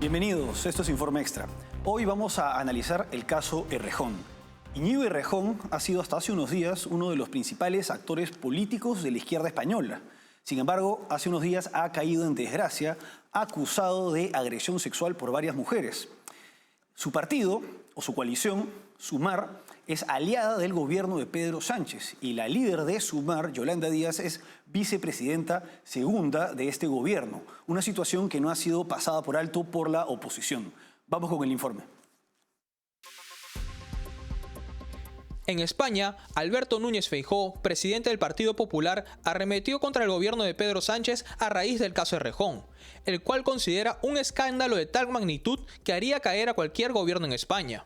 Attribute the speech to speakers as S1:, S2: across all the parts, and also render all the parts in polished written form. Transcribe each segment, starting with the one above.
S1: Bienvenidos, esto es Informe Extra. Hoy vamos a analizar el caso Errejón. Íñigo Errejón ha sido hasta hace unos días uno de los principales actores políticos de la izquierda española. Sin embargo, hace unos días ha caído en desgracia, acusado de agresión sexual por varias mujeres. Su partido, o su coalición, Sumar, es aliada del gobierno de Pedro Sánchez y la líder de Sumar, Yolanda Díaz, es vicepresidenta segunda de este gobierno. Una situación que no ha sido pasada por alto por la oposición. Vamos con el informe.
S2: En España, Alberto Núñez Feijóo, presidente del Partido Popular, arremetió contra el gobierno de Pedro Sánchez a raíz del caso Errejón, el cual considera un escándalo de tal magnitud que haría caer a cualquier gobierno en España.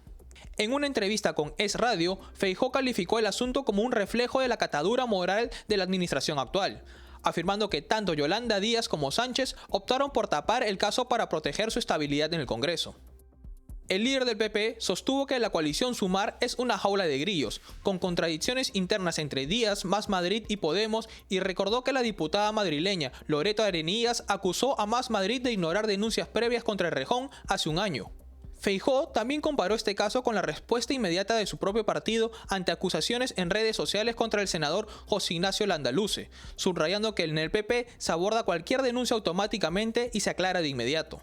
S2: En una entrevista con Es Radio, Feijóo calificó el asunto como un reflejo de la catadura moral de la administración actual, afirmando que tanto Yolanda Díaz como Sánchez optaron por tapar el caso para proteger su estabilidad en el Congreso. El líder del PP sostuvo que la coalición Sumar es una jaula de grillos, con contradicciones internas entre Díaz, Más Madrid y Podemos, y recordó que la diputada madrileña Loreto Arenillas acusó a Más Madrid de ignorar denuncias previas contra Errejón hace un año. Feijóo también comparó este caso con la respuesta inmediata de su propio partido ante acusaciones en redes sociales contra el senador José Ignacio Landaluce, subrayando que en el PP se aborda cualquier denuncia automáticamente y se aclara de inmediato.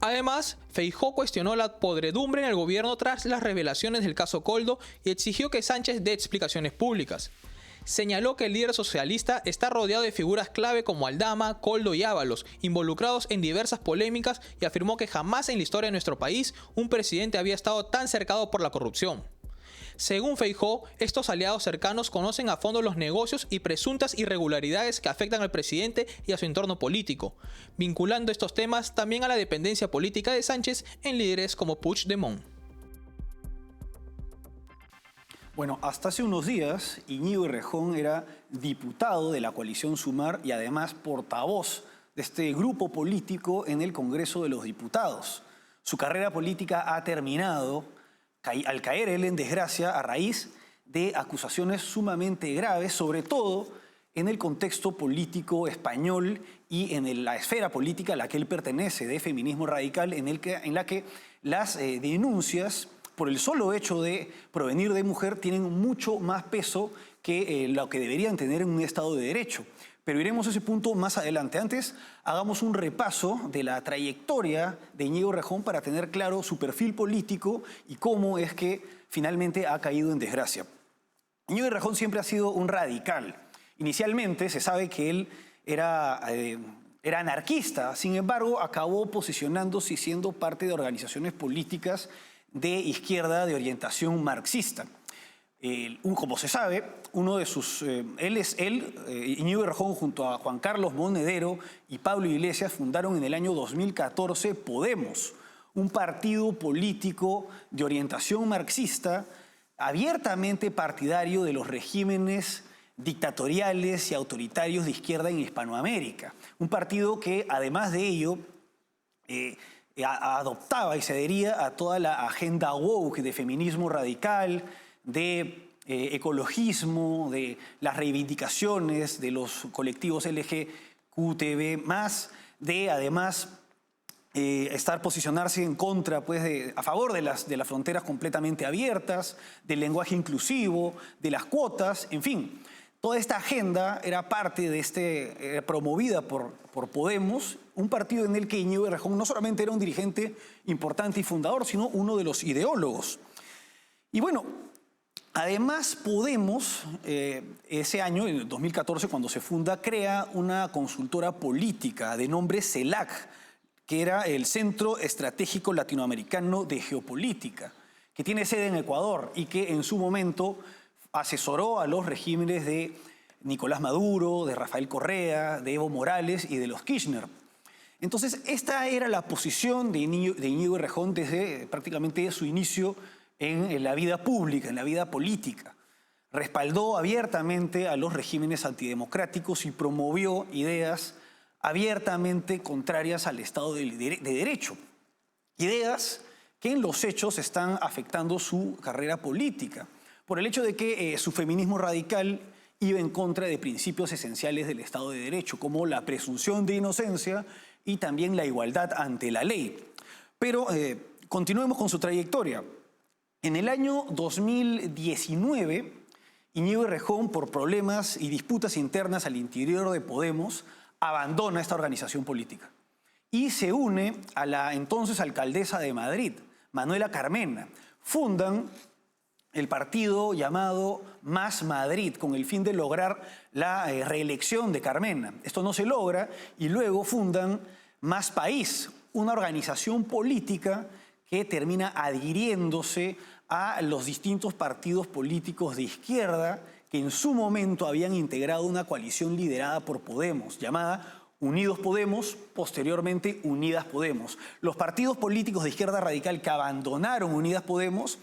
S2: Además, Feijóo cuestionó la podredumbre en el gobierno tras las revelaciones del caso Koldo y exigió que Sánchez dé explicaciones públicas. Señaló que el líder socialista está rodeado de figuras clave como Aldama, Koldo y Ábalos, involucrados en diversas polémicas, y afirmó que jamás en la historia de nuestro país un presidente había estado tan cercado por la corrupción. Según Feijóo, estos aliados cercanos conocen a fondo los negocios y presuntas irregularidades que afectan al presidente y a su entorno político, vinculando estos temas también a la dependencia política de Sánchez en líderes como Puigdemont.
S1: Bueno, hasta hace unos días, Íñigo Errejón era diputado de la coalición Sumar y además portavoz de este grupo político en el Congreso de los Diputados. Su carrera política ha terminado al caer él en desgracia a raíz de acusaciones sumamente graves, sobre todo en el contexto político español y en la esfera política a la que él pertenece, de feminismo radical, en la que las denuncias, por el solo hecho de provenir de mujer, tienen mucho más peso que lo que deberían tener en un Estado de Derecho. Pero iremos a ese punto más adelante. Antes, hagamos un repaso de la trayectoria de Íñigo Errejón para tener claro su perfil político y cómo es que finalmente ha caído en desgracia. Íñigo Errejón siempre ha sido un radical. Inicialmente se sabe que él era anarquista, sin embargo, acabó posicionándose y siendo parte de organizaciones políticas de izquierda de orientación marxista. Como se sabe, Íñigo Errejón, junto a Juan Carlos Monedero y Pablo Iglesias, fundaron en el año 2014 Podemos, un partido político de orientación marxista abiertamente partidario de los regímenes dictatoriales y autoritarios de izquierda en Hispanoamérica. Un partido que, además de ello, adoptaba y se adhería a toda la agenda woke de feminismo radical, de ecologismo, de las reivindicaciones de los colectivos LGQTB+, de además posicionarse en contra, a favor de las fronteras completamente abiertas, del lenguaje inclusivo, de las cuotas, en fin. Toda esta agenda era parte de promovida por Podemos, un partido en el que Íñigo Errejón no solamente era un dirigente importante y fundador, sino uno de los ideólogos. Y bueno, además Podemos, ese año, en el 2014, cuando se funda, crea una consultora política de nombre CELAC, que era el Centro Estratégico Latinoamericano de Geopolítica, que tiene sede en Ecuador y que en su momento asesoró a los regímenes de Nicolás Maduro, de Rafael Correa, de Evo Morales y de los Kirchner. Entonces, esta era la posición de Íñigo Errejón desde prácticamente su inicio en la vida pública, en la vida política. Respaldó abiertamente a los regímenes antidemocráticos y promovió ideas abiertamente contrarias al Estado de Derecho. Ideas que en los hechos están afectando su carrera política, por el hecho de que su feminismo radical iba en contra de principios esenciales del Estado de Derecho, como la presunción de inocencia y también la igualdad ante la ley. Pero continuemos con su trayectoria. En el año 2019, Íñigo Errejón, por problemas y disputas internas al interior de Podemos, abandona esta organización política y se une a la entonces alcaldesa de Madrid, Manuela Carmena. Fundan el partido llamado Más Madrid, con el fin de lograr la reelección de Carmena. Esto no se logra y luego fundan Más País, una organización política que termina adhiriéndose a los distintos partidos políticos de izquierda que en su momento habían integrado una coalición liderada por Podemos, llamada Unidos Podemos, posteriormente Unidas Podemos. Los partidos políticos de izquierda radical que abandonaron Unidas Podemos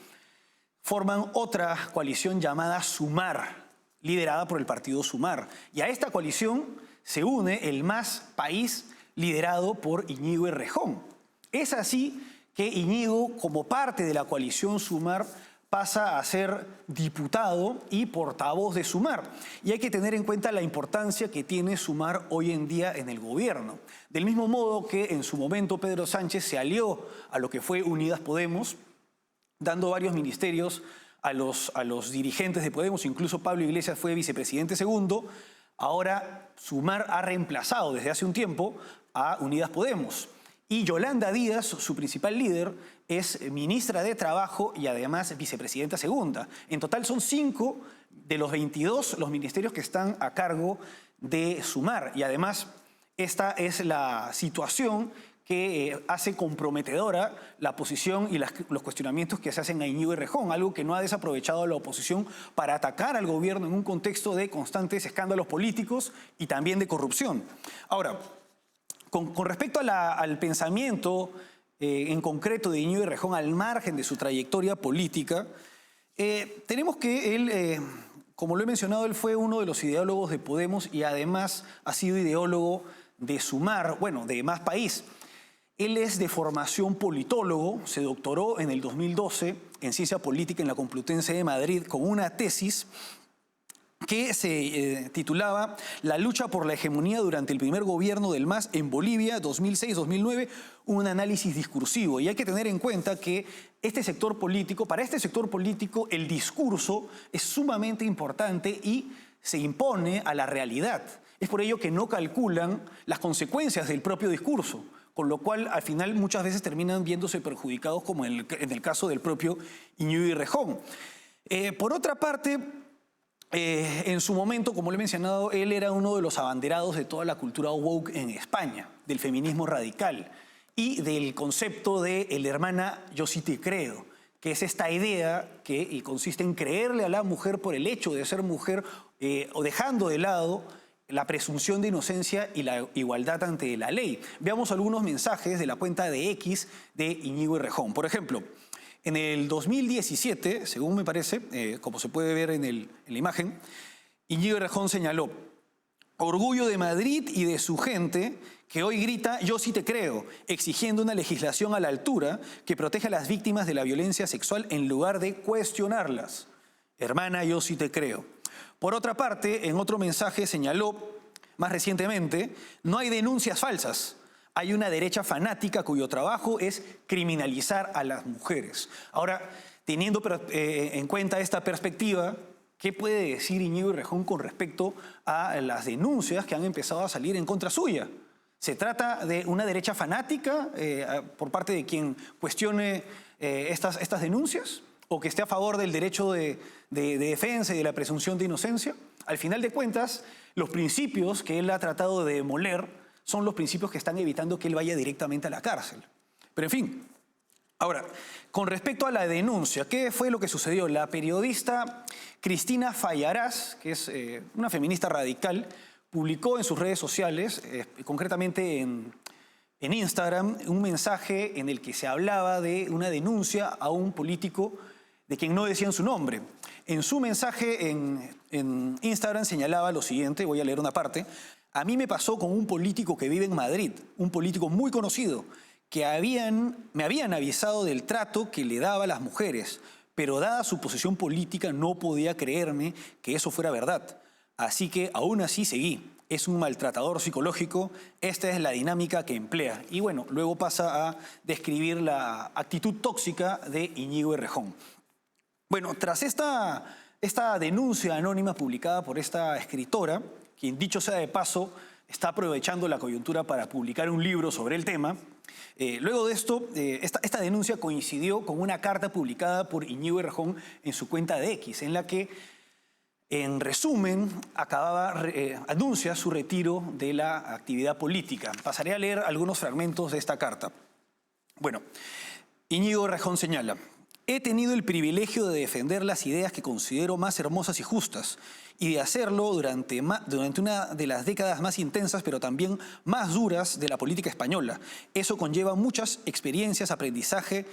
S1: forman otra coalición llamada Sumar, liderada por el partido Sumar. Y a esta coalición se une el Más País, liderado por Íñigo Errejón. Es así que Íñigo, como parte de la coalición Sumar, pasa a ser diputado y portavoz de Sumar. Y hay que tener en cuenta la importancia que tiene Sumar hoy en día en el gobierno. Del mismo modo que en su momento Pedro Sánchez se alió a lo que fue Unidas Podemos, dando varios ministerios a los dirigentes de Podemos, incluso Pablo Iglesias fue vicepresidente segundo. Ahora Sumar ha reemplazado desde hace un tiempo a Unidas Podemos. Y Yolanda Díaz, su principal líder, es ministra de Trabajo y además vicepresidenta segunda. En total son 5 de los 22 los ministerios que están a cargo de Sumar. Y además esta es la situación que hace comprometedora la posición y los cuestionamientos que se hacen a Íñigo Errejón, algo que no ha desaprovechado la oposición para atacar al gobierno en un contexto de constantes escándalos políticos y también de corrupción. Ahora, con respecto al pensamiento en concreto de Íñigo Errejón, al margen de su trayectoria política, tenemos que él, como lo he mencionado, él fue uno de los ideólogos de Podemos y además ha sido ideólogo de Sumar, bueno, de Más País. Él es de formación politólogo, se doctoró en el 2012 en Ciencia Política en la Complutense de Madrid con una tesis que se titulaba La lucha por la hegemonía durante el primer gobierno del MAS en Bolivia, 2006-2009, un análisis discursivo. Y hay que tener en cuenta que para este sector político, el discurso es sumamente importante y se impone a la realidad. Es por ello que no calculan las consecuencias del propio discurso, con lo cual al final muchas veces terminan viéndose perjudicados, como en el caso del propio Íñigo Errejón. Por otra parte, en su momento, como lo he mencionado, él era uno de los abanderados de toda la cultura woke en España, del feminismo radical y del concepto de el hermana yo sí te creo, que es esta idea que consiste en creerle a la mujer por el hecho de ser mujer o dejando de lado la presunción de inocencia y la igualdad ante la ley. Veamos algunos mensajes de la cuenta de X de Íñigo Errejón. Por ejemplo, en el 2017, según me parece, como se puede ver en la imagen, Íñigo Errejón señaló: orgullo de Madrid y de su gente que hoy grita yo sí te creo, exigiendo una legislación a la altura que proteja a las víctimas de la violencia sexual en lugar de cuestionarlas. Hermana, yo sí te creo. Por otra parte, en otro mensaje señaló más recientemente: no hay denuncias falsas. Hay una derecha fanática cuyo trabajo es criminalizar a las mujeres. Ahora, teniendo en cuenta esta perspectiva, ¿qué puede decir Íñigo Errejón con respecto a las denuncias que han empezado a salir en contra suya? ¿Se trata de una derecha fanática por parte de quien cuestione estas denuncias? ¿O que esté a favor del derecho de defensa y de la presunción de inocencia? Al final de cuentas, los principios que él ha tratado de demoler son los principios que están evitando que él vaya directamente a la cárcel. Pero en fin, ahora, con respecto a la denuncia, ¿qué fue lo que sucedió? La periodista Cristina Fallarás, que es una feminista radical, publicó en sus redes sociales, concretamente en Instagram, un mensaje en el que se hablaba de una denuncia a un político de quien no decían su nombre. En su mensaje en Instagram señalaba lo siguiente, voy a leer una parte: a mí me pasó con un político que vive en Madrid, un político muy conocido, que me habían avisado del trato que le daba a las mujeres, pero dada su posición política no podía creerme que eso fuera verdad. Así que aún así seguí. es un maltratador psicológico. Esta es la dinámica que emplea. Y bueno, luego pasa a describir la actitud tóxica de Íñigo Errejón. Bueno, tras esta denuncia anónima publicada por esta escritora, quien dicho sea de paso, está aprovechando la coyuntura para publicar un libro sobre el tema. Luego de esto, esta denuncia coincidió con una carta publicada por Íñigo Errejón en su cuenta de X, en la que, en resumen, anuncia su retiro de la actividad política. Pasaré a leer algunos fragmentos de esta carta. Bueno, Íñigo Errejón señala: he tenido el privilegio de defender las ideas que considero más hermosas y justas, y de hacerlo durante una de las décadas más intensas, pero también más duras de la política española. Eso conlleva muchas experiencias, aprendizaje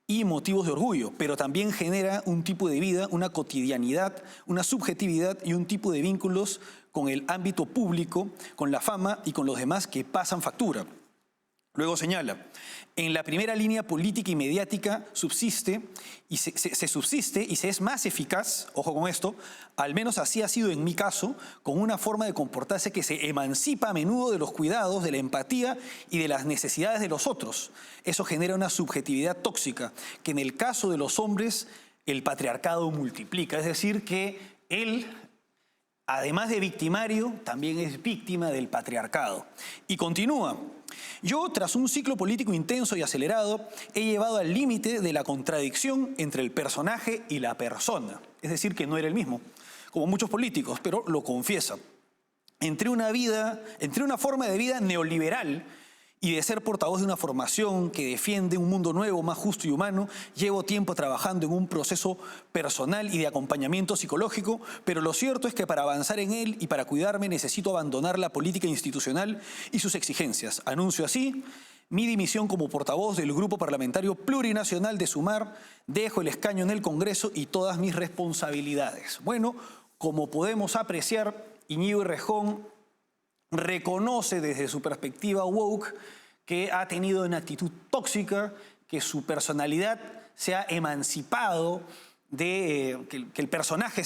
S1: y motivos de orgullo, pero también genera un tipo de vida, una cotidianidad, una subjetividad y un tipo de vínculos con el ámbito público, con la fama y con los demás que pasan factura. Luego señala: en la primera línea política y mediática subsiste y se subsiste y se es más eficaz, ojo con esto, al menos así ha sido en mi caso, con una forma de comportarse que se emancipa a menudo de los cuidados, de la empatía y de las necesidades de los otros. Eso genera una subjetividad tóxica que en el caso de los hombres el patriarcado multiplica. Es decir, que él, además de victimario, también es víctima del patriarcado. Y continúa: yo, tras un ciclo político intenso y acelerado, he llevado al límite de la contradicción entre el personaje y la persona. Es decir, que no era el mismo, como muchos políticos, pero lo confiesa. Entre una forma de vida neoliberal y de ser portavoz de una formación que defiende un mundo nuevo, más justo y humano, llevo tiempo trabajando en un proceso personal y de acompañamiento psicológico, pero lo cierto es que para avanzar en él y para cuidarme necesito abandonar la política institucional y sus exigencias. Anuncio así mi dimisión como portavoz del Grupo Parlamentario Plurinacional de Sumar, dejo el escaño en el Congreso y todas mis responsabilidades. Bueno, como podemos apreciar, Íñigo Errejón reconoce desde su perspectiva woke que ha tenido una actitud tóxica, que su personalidad se ha emancipado de que el personaje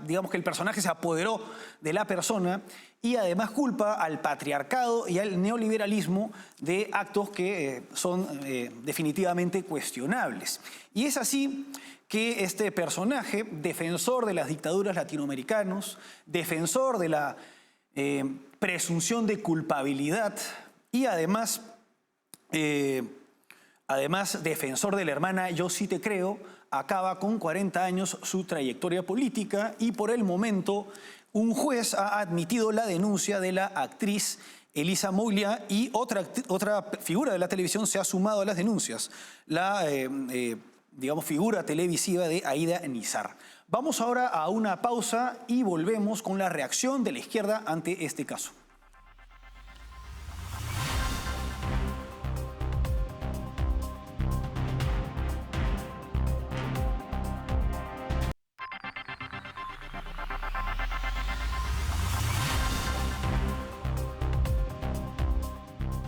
S1: digamos que el personaje se apoderó de la persona, y además culpa al patriarcado y al neoliberalismo de actos que son definitivamente cuestionables. Y es así que este personaje, defensor de las dictaduras latinoamericanas, defensor de la presunción de culpabilidad y además defensor de la hermana Yo sí te creo, acaba con 40 años su trayectoria política, y por el momento un juez ha admitido la denuncia de la actriz Elisa Moglia, y otra figura de la televisión se ha sumado a las denuncias, la figura televisiva de Aida Nizar. Vamos ahora a una pausa y volvemos con la reacción de la izquierda ante este caso.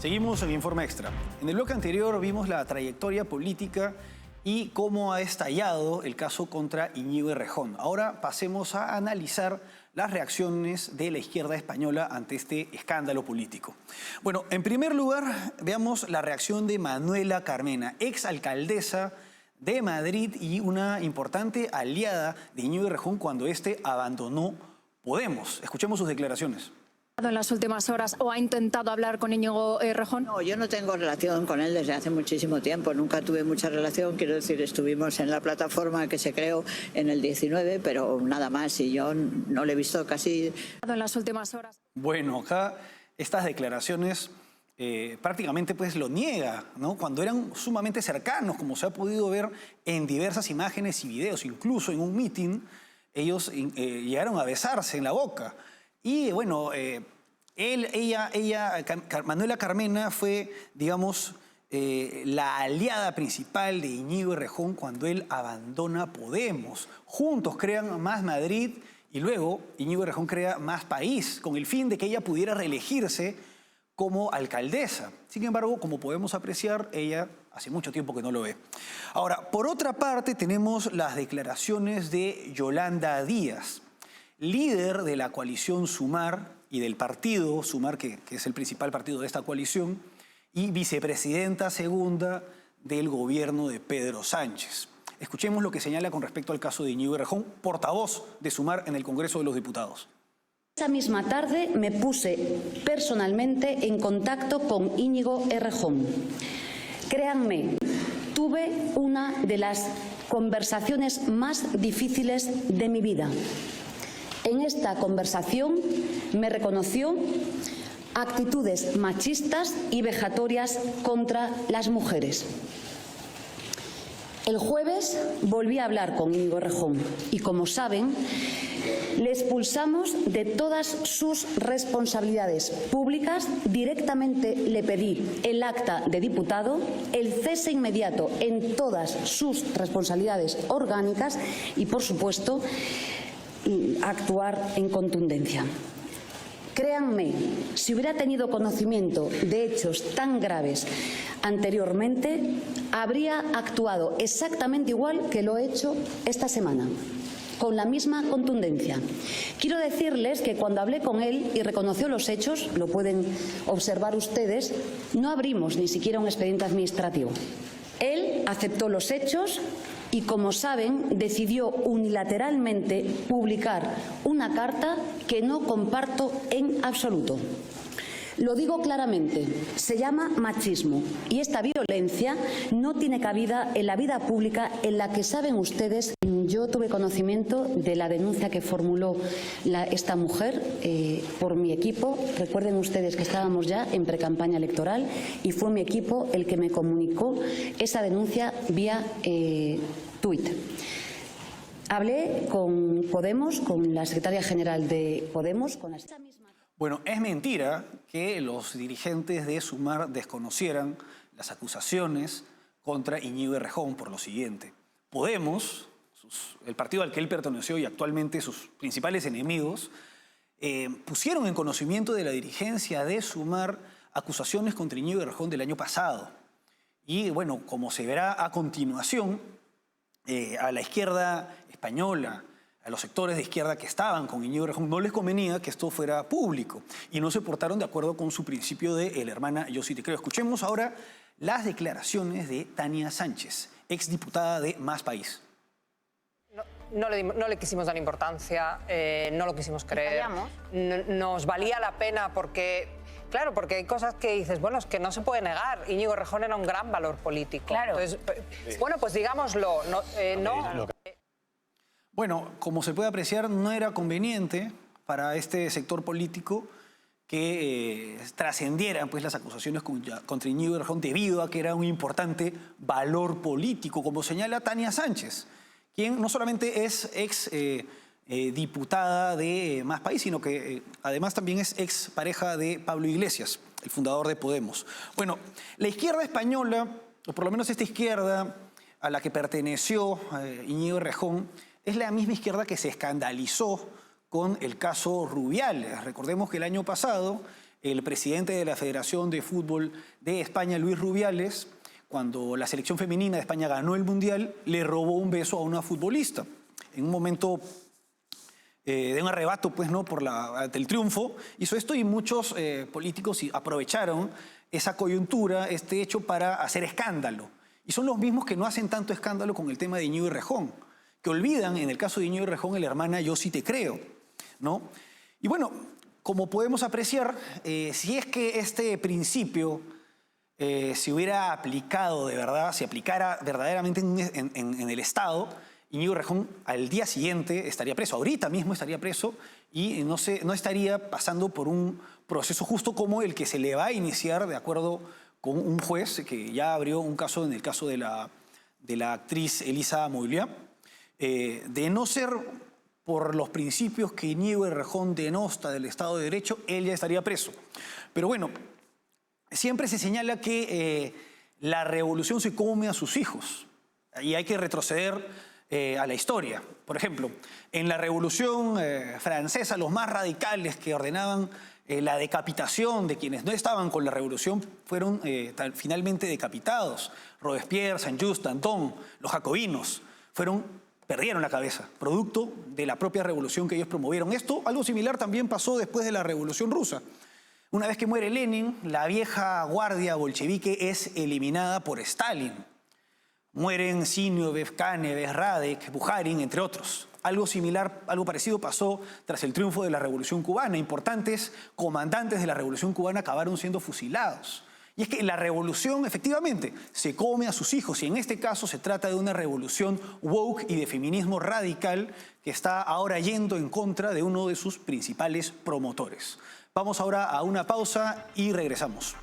S1: Seguimos el informe extra. En el bloque anterior vimos la trayectoria política y cómo ha estallado el caso contra Íñigo Errejón. Ahora pasemos a analizar las reacciones de la izquierda española ante este escándalo político. Bueno, en primer lugar, veamos la reacción de Manuela Carmena, exalcaldesa de Madrid y una importante aliada de Íñigo Errejón cuando éste abandonó Podemos. Escuchemos sus declaraciones.
S3: ¿En las últimas horas o ha intentado hablar con Íñigo Errejón?
S4: No, yo no tengo relación con él desde hace muchísimo tiempo, nunca tuve mucha relación, quiero decir, estuvimos en la plataforma que se creó en el 19, pero nada más, y yo no le he visto casi...
S3: ¿En las últimas horas?
S1: Bueno, acá estas declaraciones prácticamente pues lo niega, ¿no? Cuando eran sumamente cercanos, como se ha podido ver en diversas imágenes y videos, incluso en un meeting, ellos llegaron a besarse en la boca. Y bueno, Manuela Carmena fue, digamos, la aliada principal de Íñigo Errejón cuando él abandona Podemos. Juntos crean Más Madrid y luego Íñigo Errejón crea Más País, con el fin de que ella pudiera reelegirse como alcaldesa. Sin embargo, como podemos apreciar, ella hace mucho tiempo que no lo ve. Ahora, por otra parte, tenemos las declaraciones de Yolanda Díaz, líder de la coalición Sumar y del partido Sumar, que es el principal partido de esta coalición, y vicepresidenta segunda del gobierno de Pedro Sánchez. Escuchemos lo que señala con respecto al caso de Íñigo Errejón, portavoz de Sumar en el Congreso de los Diputados.
S5: Esa misma tarde me puse personalmente en contacto con Íñigo Errejón. Créanme, tuve una de las conversaciones más difíciles de mi vida. En esta conversación me reconoció actitudes machistas y vejatorias contra las mujeres. El jueves volví a hablar con Íñigo Errejón y, como saben, le expulsamos de todas sus responsabilidades públicas. Directamente le pedí el acta de diputado, el cese inmediato en todas sus responsabilidades orgánicas y, por supuesto, actuar en contundencia. Créanme, si hubiera tenido conocimiento de hechos tan graves anteriormente, habría actuado exactamente igual que lo he hecho esta semana, con la misma contundencia. Quiero decirles que cuando hablé con él y reconoció los hechos, lo pueden observar ustedes, no abrimos ni siquiera un expediente administrativo. Él aceptó los hechos y, como saben, decidió unilateralmente publicar una carta que no comparto en absoluto. Lo digo claramente, se llama machismo y esta violencia no tiene cabida en la vida pública en la que, saben ustedes, yo tuve conocimiento de la denuncia que formuló esta mujer por mi equipo. Recuerden ustedes que estábamos ya en precampaña electoral y fue mi equipo el que me comunicó esa denuncia vía tuit. Hablé con Podemos, con la secretaria general de Podemos, con la...
S1: Bueno, es mentira que los dirigentes de Sumar desconocieran las acusaciones contra Íñigo Errejón por lo siguiente. Podemos, el partido al que él perteneció y actualmente sus principales enemigos, pusieron en conocimiento de la dirigencia de Sumar acusaciones contra Íñigo Errejón del año pasado. Y bueno, como se verá a continuación, a la izquierda española, a los sectores de izquierda que estaban con Íñigo Errejón, no les convenía que esto fuera público y no se portaron de acuerdo con su principio de el hermana yo sí te creo. Escuchemos ahora las declaraciones de Tania Sánchez, exdiputada de Más País.
S6: No le quisimos dar importancia, no lo quisimos creer. Nos valía la pena porque, claro, porque hay cosas que dices, bueno, es que no se puede negar. Íñigo Errejón era un gran valor político.
S7: Claro.
S6: Entonces, bueno, pues digámoslo.
S1: Bueno, como se puede apreciar, no era conveniente para este sector político que trascendieran pues, las acusaciones contra Íñigo Errejón debido a que era un importante valor político, como señala Tania Sánchez, quien no solamente es ex diputada de Más País, sino que además también es ex pareja de Pablo Iglesias, el fundador de Podemos. Bueno, la izquierda española, o por lo menos esta izquierda a la que perteneció Íñigo Errejón, es la misma izquierda que se escandalizó con el caso Rubiales. Recordemos que el año pasado el presidente de la Federación de Fútbol de España, Luis Rubiales, cuando la selección femenina de España ganó el Mundial, le robó un beso a una futbolista. En un momento de un arrebato, pues, ¿no? Del triunfo, hizo esto y muchos políticos aprovecharon esa coyuntura, este hecho, para hacer escándalo. Y son los mismos que no hacen tanto escándalo con el tema de Íñigo Errejón, que olvidan, en el caso de Íñigo Errejón, el hermana yo sí te creo, ¿no? Y bueno, como podemos apreciar, si es que este principio se hubiera aplicado de verdad, se aplicara verdaderamente en el Estado, Íñigo Errejón al día siguiente estaría preso, ahorita mismo estaría preso y no estaría pasando por un proceso justo como el que se le va a iniciar de acuerdo con un juez que ya abrió un caso en el caso de la actriz Elisa Moyliá. De no ser por los principios que Íñigo Errejón denosta del Estado de Derecho, él ya estaría preso. Pero bueno, siempre se señala que la revolución se come a sus hijos y hay que retroceder a la historia. Por ejemplo, en la Revolución Francesa, los más radicales que ordenaban la decapitación de quienes no estaban con la revolución fueron finalmente decapitados. Robespierre, Saint-Just, Danton, los jacobinos fueron perdieron la cabeza, producto de la propia revolución que ellos promovieron. Algo similar también pasó después de la Revolución Rusa. Una vez que muere Lenin, la vieja guardia bolchevique es eliminada por Stalin. Mueren Zinoviev, Kanev, Radek, Bukharin, entre otros. Algo similar, algo parecido pasó tras el triunfo de la Revolución Cubana. Importantes comandantes de la Revolución Cubana acabaron siendo fusilados. Y es que la revolución, efectivamente, se come a sus hijos. Y en este caso se trata de una revolución woke y de feminismo radical que está ahora yendo en contra de uno de sus principales promotores. Vamos ahora a una pausa y regresamos.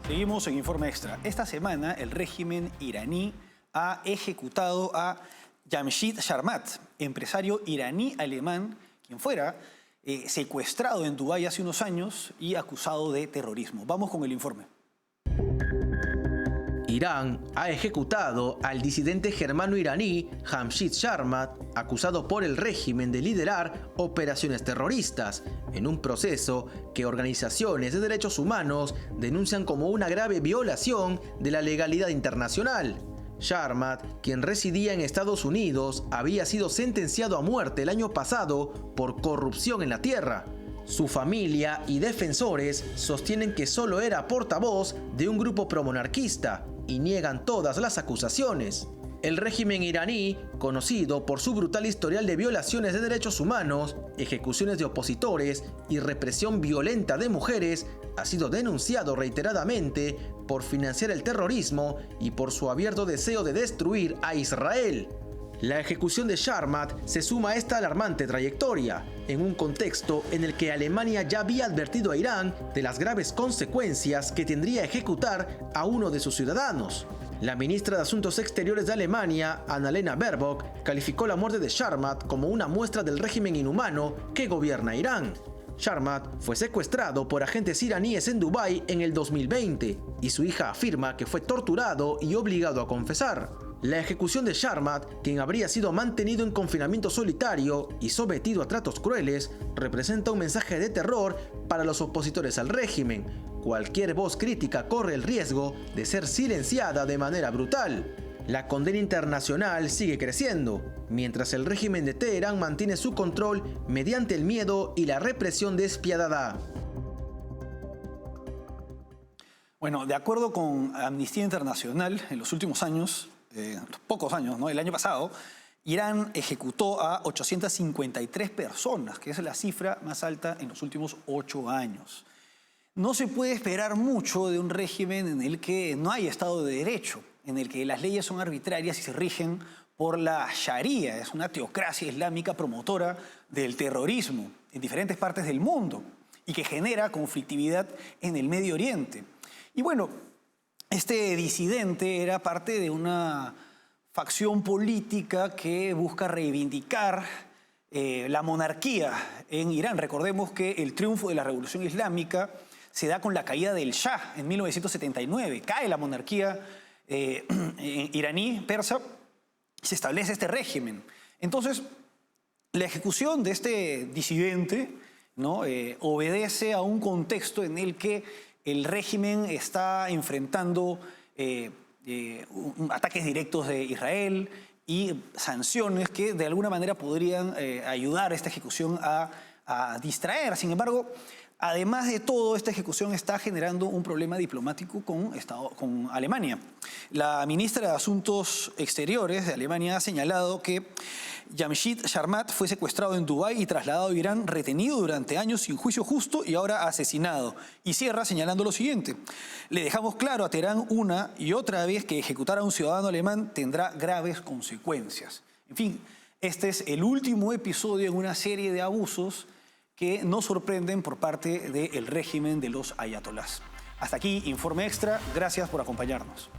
S1: Seguimos en Informe Extra. Esta semana el régimen iraní ha ejecutado a Jamshid Sharmat, empresario iraní-alemán, quien fuera secuestrado en Dubái hace unos años y acusado de terrorismo. Vamos con el informe.
S7: Irán ha ejecutado al disidente germano-iraní Jamshid Sharmat, acusado por el régimen de liderar operaciones terroristas, en un proceso que organizaciones de derechos humanos denuncian como una grave violación de la legalidad internacional. Sharmat, quien residía en Estados Unidos, había sido sentenciado a muerte el año pasado por corrupción en la tierra. Su familia y defensores sostienen que solo era portavoz de un grupo promonarquista y niegan todas las acusaciones. El régimen iraní, conocido por su brutal historial de violaciones de derechos humanos, ejecuciones de opositores y represión violenta de mujeres, ha sido denunciado reiteradamente por financiar el terrorismo y por su abierto deseo de destruir a Israel. La ejecución de Sharmat se suma a esta alarmante trayectoria, en un contexto en el que Alemania ya había advertido a Irán de las graves consecuencias que tendría ejecutar a uno de sus ciudadanos. La ministra de Asuntos Exteriores de Alemania, Annalena Baerbock, calificó la muerte de Sharmat como una muestra del régimen inhumano que gobierna Irán. Sharmat fue secuestrado por agentes iraníes en Dubái en el 2020 y su hija afirma que fue torturado y obligado a confesar. La ejecución de Sharmat, quien habría sido mantenido en confinamiento solitario y sometido a tratos crueles, representa un mensaje de terror para los opositores al régimen. Cualquier voz crítica corre el riesgo de ser silenciada de manera brutal. La condena internacional sigue creciendo, mientras el régimen de Teherán mantiene su control mediante el miedo y la represión despiadada.
S1: Bueno, de acuerdo con Amnistía Internacional, en los últimos años, pocos años, ¿no? El año pasado, Irán ejecutó a 853 personas, que es la cifra más alta en los últimos 8 años. No se puede esperar mucho de un régimen en el que no hay Estado de Derecho, en el que las leyes son arbitrarias y se rigen por la Sharia. Es una teocracia islámica promotora del terrorismo en diferentes partes del mundo y que genera conflictividad en el Medio Oriente. Y bueno, este disidente era parte de una facción política que busca reivindicar la monarquía en Irán. Recordemos que el triunfo de la Revolución Islámica se da con la caída del Shah en 1979. Cae la monarquía iraní, persa, y se establece este régimen. Entonces, la ejecución de este disidente, ¿no? Obedece a un contexto en el que el régimen está enfrentando ataques directos de Israel y sanciones que de alguna manera podrían ayudar a esta ejecución a distraer. Sin embargo, además de todo, esta ejecución está generando un problema diplomático con Alemania. La ministra de Asuntos Exteriores de Alemania ha señalado que Jamshid Sharmat fue secuestrado en Dubái y trasladado a Irán, retenido durante años sin juicio justo y ahora asesinado. Y cierra señalando lo siguiente: le dejamos claro a Teherán una y otra vez que ejecutar a un ciudadano alemán tendrá graves consecuencias. En fin, este es el último episodio en una serie de abusos que nos sorprenden por parte del régimen de los ayatolás. Hasta aquí, Informe Extra. Gracias por acompañarnos.